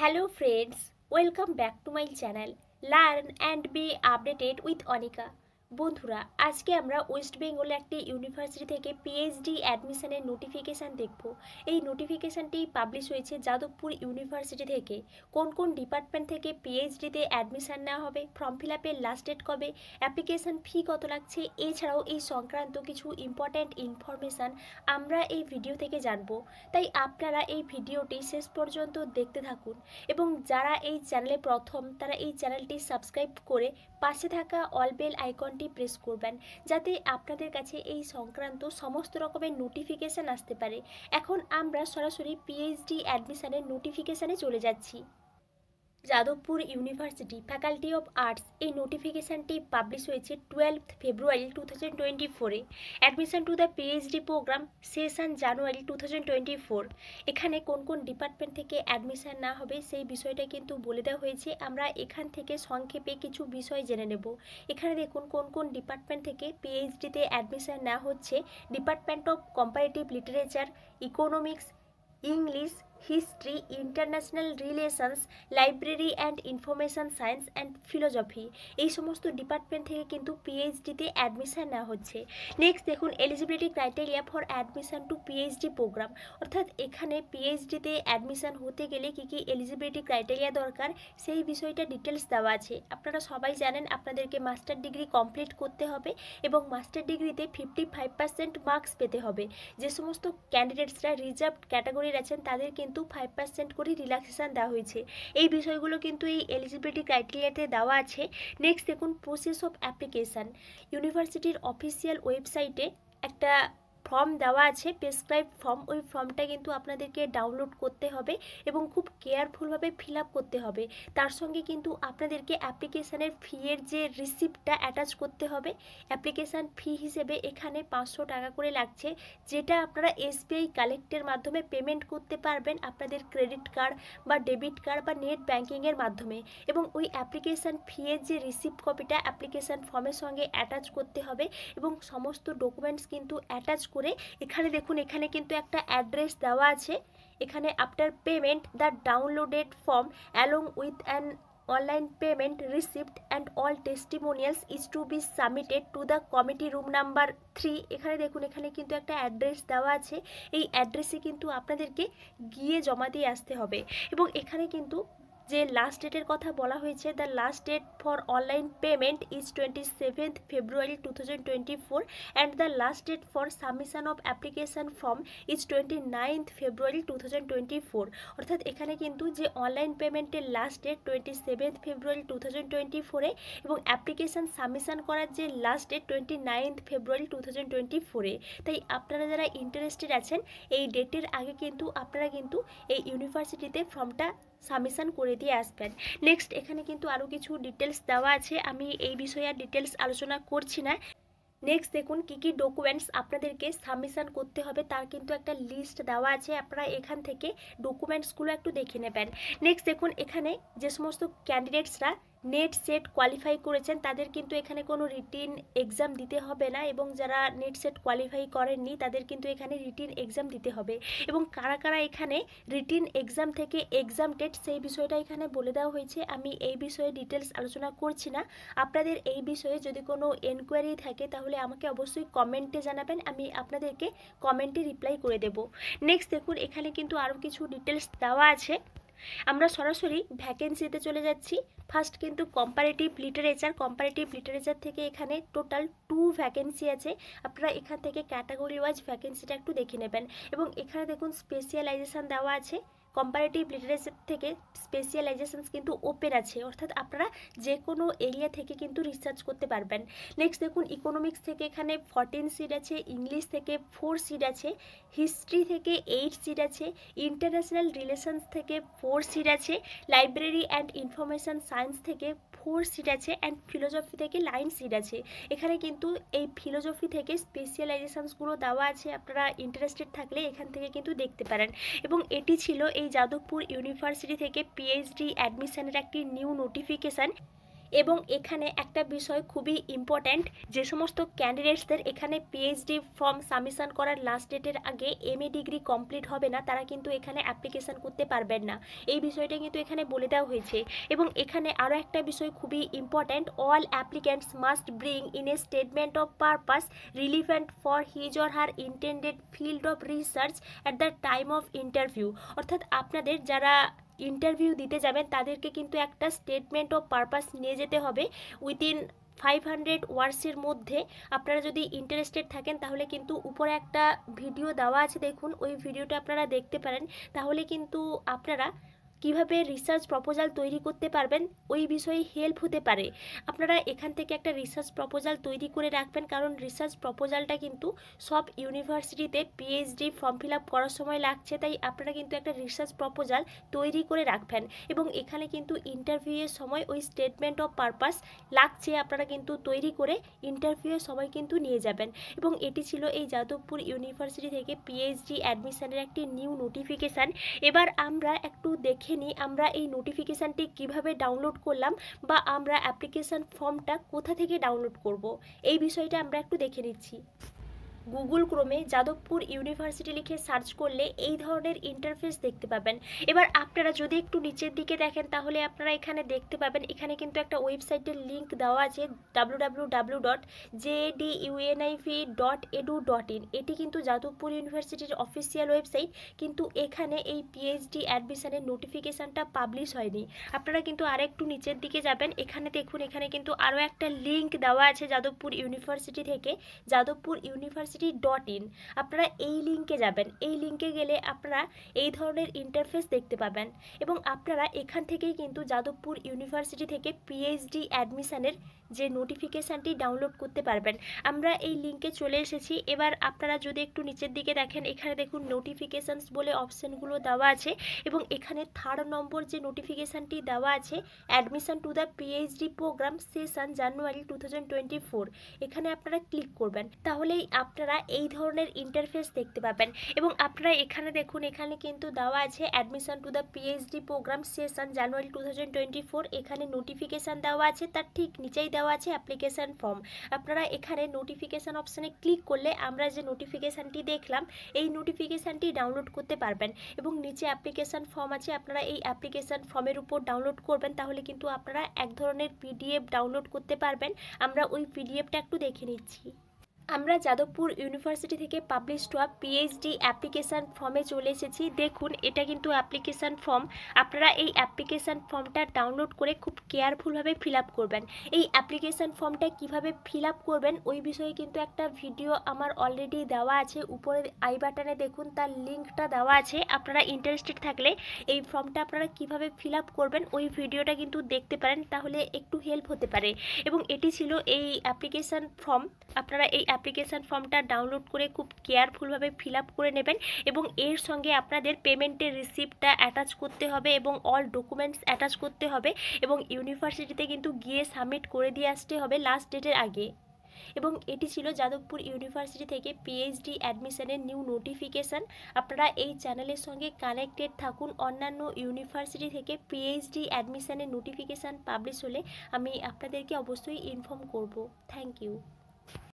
Hello friends, welcome back to my channel Learn and be updated with Anika. বন্ধুরা আজকে আমরা West বেঙ্গলে একটি ইউনিভার্সিটি থেকে পিএইচডি অ্যাডমিশনের নোটিফিকেশান দেখব। এই নোটিফিকেশানটি পাবলিশ হয়েছে যাদবপুর ইউনিভার্সিটি থেকে। কোন কোন ডিপার্টমেন্ট থেকে পিএইচডিতে অ্যাডমিশান নেওয়া হবে, ফর্ম ফিল আপের লাস্ট ডেট কবে, অ্যাপ্লিকেশান ফি কত লাগছে, এছাড়াও এই সংক্রান্ত কিছু ইম্পর্ট্যান্ট ইনফরমেশান আমরা এই ভিডিও থেকে জানব। তাই আপনারা এই ভিডিওটি শেষ পর্যন্ত দেখতে থাকুন এবং যারা এই চ্যানেলে প্রথম তারা এই চ্যানেলটি সাবস্ক্রাইব করে পাশে থাকা অল বেল আইকনটি প্রেস করবেন যাতে আপনাদের কাছে এই সংক্রান্ত সমস্ত রকমের নোটিফিকেশান আসতে পারে। এখন আমরা সরাসরি পিএইচডি অ্যাডমিশনের নোটিফিকেশানে চলে যাচ্ছি। Jadavpur university faculty of arts এই নোটিফিকেশানটি পাবলিশ হয়েছে 12 ফেব্রুয়ারি 2024-এ। Admission to the PhD program session January 2024। এখানে কোন কোন ডিপার্টমেন্ট থেকে অ্যাডমিশন না হবে সেই বিষয়টা কিন্তু বলে দেওয়া হয়েছে। আমরা এখান থেকে সংক্ষেপে কিছু বিষয় জেনে নেব। এখানে দেখুন কোন কোন ডিপার্টমেন্ট থেকে পিএইচডিতে অ্যাডমিশন না হচ্ছে। Department of comparative literature, economics, English, history, international relations, library and information science and philosophy, এই সমস্ত ডিপার্টমেন্ট থেকে কিন্তু পিএইচডিতে অ্যাডমিশান নেওয়া হচ্ছে। নেক্সট দেখুন eligibility criteria for admission to PhD programme, অর্থাৎ এখানে পিএইচডিতে অ্যাডমিশান হতে গেলে কী কী এলিজিবিলিটি ক্রাইটেরিয়া দরকার সেই বিষয়টা ডিটেলস দেওয়া আছে। আপনারা সবাই জানেন আপনাদেরকে মাস্টার ডিগ্রি কমপ্লিট করতে হবে এবং মাস্টার ডিগ্রিতে 55% মার্কস পেতে হবে। যে সমস্ত ক্যান্ডিডেটসরা রিজার্ভড ক্যাটাগরির আছেন তাদের কিন্তু 5% করে রিল্যাক্সেশন দেওয়া হয়েছে। এই বিষয়গুলো কিন্তু এই এলিজিবিলিটি ক্রাইটেরিয়াতে দেওয়া আছে। নেক্সট দেখুন প্রসেস অফ অ্যাপ্লিকেশান। ইউনিভার্সিটির অফিসিয়াল ওয়েবসাইটে একটা ফর্ম দেওয়া আছে, প্রেসক্রাইব ফর্ম। ওই ফর্মটা কিন্তু আপনাদেরকে ডাউনলোড করতে হবে এবং খুব কেয়ারফুলভাবে ফিল আপ করতে হবে। তার সঙ্গে কিন্তু আপনাদেরকে অ্যাপ্লিকেশানের ফিয়ের যে রিসিপ্টটা অ্যাটাচ করতে হবে। অ্যাপ্লিকেশান ফি হিসেবে এখানে 500 টাকা করে লাগছে, যেটা আপনারা এসবিআই কালেক্টের মাধ্যমে পেমেন্ট করতে পারবেন আপনাদের ক্রেডিট কার্ড বা ডেবিট কার্ড বা নেট ব্যাঙ্কিংয়ের মাধ্যমে। এবং ওই অ্যাপ্লিকেশান ফিয়ের যে রিসিপ্ট কপিটা অ্যাপ্লিকেশান ফর্মের সঙ্গে অ্যাটাচ করতে হবে এবং সমস্ত ডকুমেন্টস কিন্তু অ্যাটাচ করে এখানে দেখুন এখানে কিন্তু একটা অ্যাড্রেস দেওয়া আছে। এখানে after payment the downloaded form along with an online payment receipt and all testimonials is to be submitted to the committee room number 3। এখানে দেখুন এখানে কিন্তু একটা অ্যাড্রেস দেওয়া আছে। এই অ্যাড্রেসে কিন্তু আপনাদেরকে গিয়ে জমা দিয়ে আসতে হবে। এবং এখানে কিন্তু যে লাস্ট ডেটের কথা বলা হয়েছে, the last date for online payment is 27 February 2024 and the last date for submission of application form is 29 February 2024। অর্থাৎ এখানে কিন্তু যে অনলাইন পেমেন্টের লাস্ট ডেট 27 ফেব্রুয়ারি 2024-এ এবং অ্যাপ্লিকেশান সাবমিশন করার যে লাস্ট ডেট 29 ফেব্রুয়ারি 2024-এ। তাই আপনারা যারা ইন্টারেস্টেড আছেন এই ডেটের আগে কিন্তু আপনারা কিন্তু এই ইউনিভার্সিটিতে ফর্মটা সাবমিশন করে দিয়ে আসবেন। নেক্সট এখানে কিন্তু আরও কিছু ডিটেলস দেওয়া আছে, আমি এই বিষয়ে আর ডিটেলস আলোচনা করছি না। নেক্সট দেখুন কী কী ডকুমেন্টস আপনাদেরকে সাবমিশন করতে হবে তার কিন্তু একটা লিস্ট দেওয়া আছে। আপনারা এখান থেকে ডকুমেন্টসগুলো একটু দেখে নেবেন। নেক্সট দেখুন এখানে যে সমস্ত ক্যান্ডিডেটসরা নেট সেট কোয়ালিফাই করেছেন তাদের কিন্তু এখানে কোনো রিটিন এক্সাম দিতে হবে না, এবং যারা নেট সেট কোয়ালিফাই করেননি তাদের কিন্তু এখানে রিটিন এক্সাম দিতে হবে। এবং কারা কারা এখানে রিটিন এক্সাম থেকে এক্সামটেড সেই বিষয়টা এখানে বলে দেওয়া হয়েছে। আমি এই বিষয়ে ডিটেলস আলোচনা করছি না। আপনাদের এই বিষয়ে যদি কোনো এনকোয়ারি থাকে তাহলে আমাকে অবশ্যই কমেন্টে জানাবেন, আমি আপনাদেরকে কমেন্টে রিপ্লাই করে দেব। নেক্সট দেখুন এখানে কিন্তু আরও কিছু ডিটেলস দেওয়া আছে। আমরা সরাসরি ভ্যাকেন্সিতে চলে যাচ্ছি। ফার্স্ট কিন্তু কম্পারেটিভ লিটারেচার থেকে এখানে টোটাল 2 ভ্যাকেন্সি আছে। আপনারা এখান থেকে ক্যাটাগরি ওয়াইজ ভ্যাকেন্সিটা একটু দেখে নেবেন। এবং এখানে দেখুন স্পেশালাইজেশন দেওয়া আছে। কম্পারেটিভ লিটারেচার থেকে স্পেশালাইজেশনস কিন্তু ওপেন আছে, অর্থাৎ আপনারা যে কোনো এরিয়া থেকে কিন্তু রিসার্চ করতে পারবেন। নেক্সট দেখুন ইকোনমিক্স থেকে এখানে 14 সিট আছে, ইংলিশ থেকে 4 সিট আছে, হিস্ট্রি থেকে 8 সিট আছে, ইন্টারন্যাশনাল রিলেশনস থেকে 4 সিট আছে, লাইব্রেরি অ্যান্ড ইনফরমেশান সায়েন্স থেকে 4 সিট আছে অ্যান্ড ফিলোজফি থেকে 9 সিট আছে। এখানে কিন্তু এই ফিলোজফি থেকে স্পেশালাইজেশনসগুলো দেওয়া আছে, আপনারা ইন্টারেস্টেড থাকলে এখান থেকে কিন্তু দেখতে পারেন। এবং এটি ছিল এই যাদবপুর ইউনিভার্সিটি থেকে পিএইচডি অ্যাডমিশনের একটি নিউ নোটিফিকেশান। এবং এখানে একটা বিষয় খুবই ইম্পর্ট্যান্ট, যে সমস্ত ক্যান্ডিডেটসদের এখানে পিএইচডি ফর্ম সাবমিশন করার লাস্ট ডেটের আগে এমএ ডিগ্রি কমপ্লিট হবে না, তারা কিন্তু এখানে অ্যাপ্লিকেশান করতে পারবেন না। এই বিষয়টা কিন্তু এখানে বলে দেওয়া হয়েছে। এবং এখানে আরও একটা বিষয় খুবই important, all applicants must bring in a statement of purpose relevant for his or her intended field of research at the time of interview. অর্থাৎ আপনাদের যারা ইন্টারভিউ দিতে যাবেন তাদেরকে কিন্তু একটা স্টেটমেন্ট অফ পারপাস নিয়ে যেতে হবে উইদিন 500 ওয়ার্ডসের মধ্যে। আপনারা যদি ইন্টারেস্টেড থাকেন তাহলে কিন্তু উপরে একটা ভিডিও দেওয়া আছে, দেখুন ওই ভিডিওটা আপনারা দেখতে পারেন। তাহলে কিন্তু আপনারা কিভাবে রিসার্চ প্রপোজাল তৈরি করতে পারবেন ওই বিষয়ে হেল্প হতে পারে। আপনারা এখান থেকে একটা রিসার্চ প্রপোজাল তৈরি করে রাখবেন, কারণ রিসার্চ প্রপোজালটা কিন্তু সব ইউনিভার্সিটিতে পিএইচডি ফর্ম ফিল আপ করার সময় লাগছে, তাই আপনারা কিন্তু একটা রিসার্চ প্রপোজাল তৈরি করে রাখবেন। এবং এখানে কিন্তু ইন্টারভিউয়ের সময় ওই স্টেটমেন্ট অফ পারপাস লাগছে, আপনারা কিন্তু তৈরি করে ইন্টারভিউয়ের সময় কিন্তু নিয়ে যাবেন। এবং এটি ছিল এই যাদবপুর ইউনিভার্সিটি থেকে পিএইচডি অ্যাডমিশনের একটি নিউ নোটিফিকেশান। এবার আমরা একটু দেখে নিই আমরা এই নোটিফিকেশানটি কিভাবে ডাউনলোড করলাম, বা আমরা অ্যাপ্লিকেশান ফর্মটা কোথা থেকে ডাউনলোড করব, এই বিষয়টা আমরা একটু দেখে নিচ্ছি। গুগল ক্রোমে যাদবপুর ইউনিভার্সিটি লিখে সার্চ করলে এই ধরনের ইন্টারফেস দেখতে পাবেন। এবার আপনারা যদি একটু নিচের দিকে দেখেন তাহলে আপনারা এখানে দেখতে পাবেন, এখানে কিন্তু একটা ওয়েবসাইটের লিঙ্ক দেওয়া আছে www.jduniv.edu.in। এটি কিন্তু যাদবপুর ইউনিভার্সিটির অফিসিয়াল ওয়েবসাইট, কিন্তু এখানে এই পিএইচডি অ্যাডমিশনের নোটিফিকেশানটা পাবলিশ হয়নি। আপনারা কিন্তু আরেকটু নিচের দিকে যাবেন, এখানে দেখুন এখানে কিন্তু আরও একটা লিঙ্ক দেওয়া আছে যাদবপুর ইউনিভার্সিটি থেকে, যাদবপুর university.in। আপনারা এই লিঙ্কে যাবেন, এই লিঙ্কে গেলে আপনারা এই ধরনের ইন্টারফেস দেখতে পাবেন। এবং আপনারা এখান থেকেই কিন্তু যাদবপুর ইউনিভার্সিটি থেকে পিএইচডি অ্যাডমিশনের যে নোটিফিকেশানটি ডাউনলোড করতে পারবেন। আমরা এই লিঙ্কে চলে এসেছি। এবার আপনারা যদি একটু নিচের দিকে দেখেন, এখানে দেখুন নোটিফিকেশানস বলে অপশানগুলো দেওয়া আছে, এবং এখানে 3rd নম্বর যে নোটিফিকেশানটি দেওয়া আছে admission to the PhD program session January 2024, এখানে আপনারা ক্লিক করবেন, তাহলেই আপনারা এই ধরনের ইন্টারফেস দেখতে পাবেন। এবং আপনারা এখানে দেখুন এখানে কিন্তু দেওয়া আছে admission to the PhD program session January 2024, এখানে নোটিফিকেশান দেওয়া আছে, তার ঠিক নিচেই দেওয়া আছে অ্যাপ্লিকেশান ফর্ম। আপনারা এখানে নোটিফিকেশান অপশানে ক্লিক করলে আমরা যে নোটিফিকেশানটি দেখলাম এই নোটিফিকেশানটি ডাউনলোড করতে পারবেন। এবং নিচে অ্যাপ্লিকেশান ফর্ম আছে, আপনারা এই অ্যাপ্লিকেশান ফর্মের উপর ডাউনলোড করবেন, তাহলে কিন্তু আপনারা এক ধরনের পিডিএফ ডাউনলোড করতে পারবেন। আমরা ওই পিডিএফটা একটু দেখে নিচ্ছি। আমরা যাদবপুর ইউনিভার্সিটি থেকে পাবলিশ হওয়া পিএইচডি অ্যাপ্লিকেশান ফর্মে চলে এসেছি। দেখুন এটা কিন্তু অ্যাপ্লিকেশান ফর্ম। আপনারা এই অ্যাপ্লিকেশান ফর্মটা ডাউনলোড করে খুব কেয়ারফুলভাবে ফিল আপ করবেন। এই অ্যাপ্লিকেশান ফর্মটা কিভাবে ফিল আপ করবেন ওই বিষয়ে কিন্তু একটা ভিডিও আমার অলরেডি দেওয়া আছে, উপরে আই বাটনে দেখুন তার লিঙ্কটা দেওয়া আছে। আপনারা ইন্টারেস্টেড থাকলে এই ফর্মটা আপনারা কিভাবে ফিল আপ করবেন ওই ভিডিওটা কিন্তু দেখতে পারেন, তাহলে একটু হেল্প হতে পারে। এবং এটি ছিল এই অ্যাপ্লিকেশান ফর্ম। আপনারা এই অ্যাপ্লিকেশান ফর্মটা ডাউনলোড করে খুব কেয়ারফুলভাবে ফিল আপ করে নেবেন, এবং এর সঙ্গে আপনাদের পেমেন্টের রিসিপ্টটা অ্যাটাচ করতে হবে এবং অল ডকুমেন্টস অ্যাটাচ করতে হবে, এবং ইউনিভার্সিটিতে কিন্তু গিয়ে সাবমিট করে দিয়ে আসতে হবে লাস্ট ডেটের আগে। এবং এটি ছিল যাদবপুর ইউনিভার্সিটি থেকে পিএইচডি অ্যাডমিশনের নিউ নোটিফিকেশান। আপনারা এই চ্যানেলের সঙ্গে কানেক্টেড থাকুন, অন্যান্য ইউনিভার্সিটি থেকে পিএইচডি অ্যাডমিশনের নোটিফিকেশান পাবলিশ হলে আমি আপনাদেরকে অবশ্যই ইনফর্ম করব। Thank you.